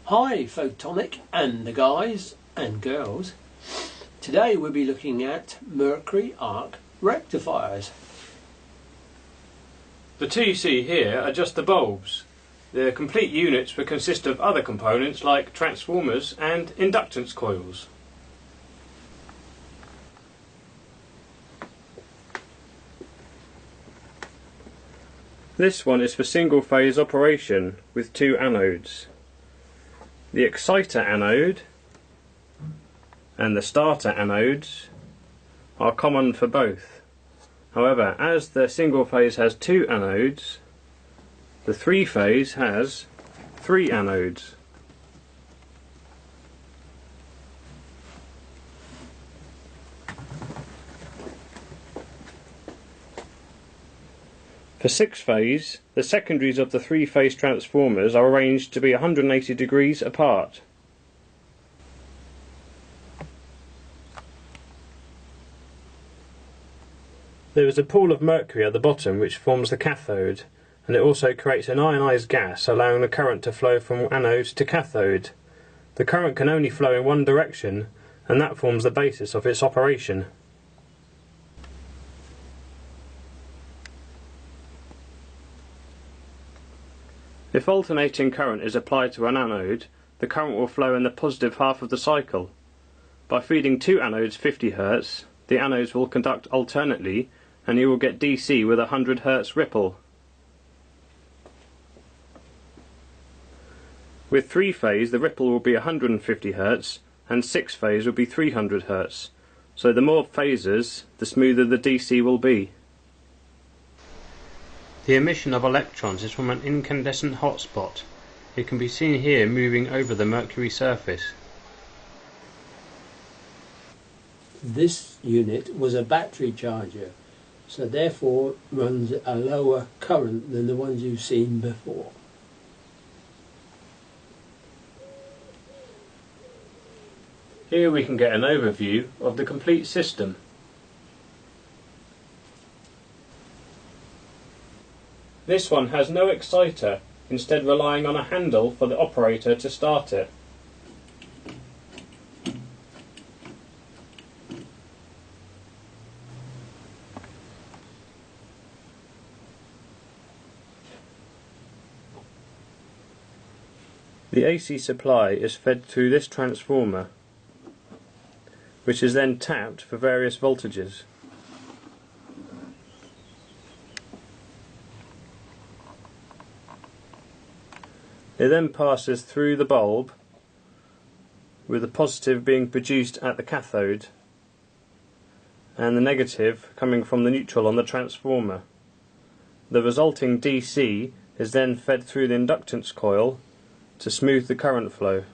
Hi Photonic and the guys and girls. Today we'll be looking at Mercury Arc Rectifiers. The two you see here are just the bulbs. The complete units will consist of other components like transformers and inductance coils. This one is for single phase operation with two anodes. The exciter anode and the starter anodes are common for both. However, as the single phase has two anodes, the three phase has three anodes. For six phase, the secondaries of the three phase transformers are arranged to be 180 degrees apart. There is a pool of mercury at the bottom which forms the cathode, and it also creates an ionised gas, allowing the current to flow from anode to cathode. The current can only flow in one direction, and that forms the basis of its operation. If alternating current is applied to an anode, the current will flow in the positive half of the cycle. By feeding two anodes 50 Hz, the anodes will conduct alternately, and you will get DC with a 100 Hz ripple. With three phase, the ripple will be 150 Hz, and six phase will be 300 Hz. So the more phases, the smoother the DC will be. The emission of electrons is from an incandescent hotspot. It can be seen here moving over the Mercury surface. This unit was a battery charger, so therefore runs a lower current than the ones you've seen before. Here we can get an overview of the complete system. This one has no exciter, instead relying on a handle for the operator to start it. The AC supply is fed through this transformer, which is then tapped for various voltages. It then passes through the bulb, with the positive being produced at the cathode and the negative coming from the neutral on the transformer. The resulting DC is then fed through the inductance coil to smooth the current flow.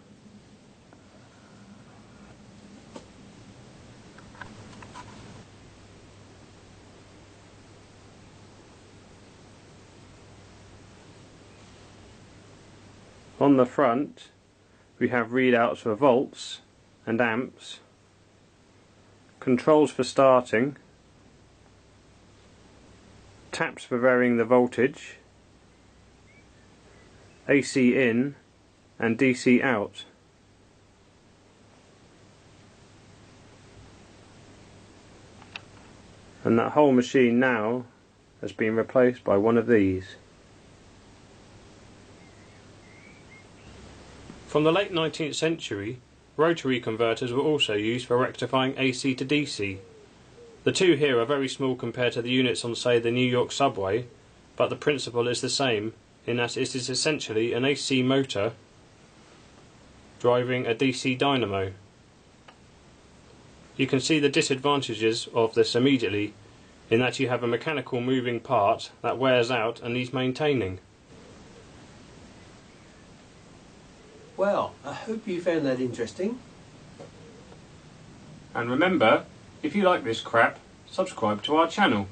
On the front we have readouts for volts and amps, controls for starting, taps for varying the voltage, AC in and DC out. And that whole machine now has been replaced by one of these. From the late 19th century, rotary converters were also used for rectifying AC to DC. The two here are very small compared to the units on, say, the New York subway, but the principle is the same, in that it is essentially an AC motor driving a DC dynamo. You can see the disadvantages of this immediately, in that you have a mechanical moving part that wears out and needs maintaining. Well, I hope you found that interesting. And remember, if you like this crap, subscribe to our channel.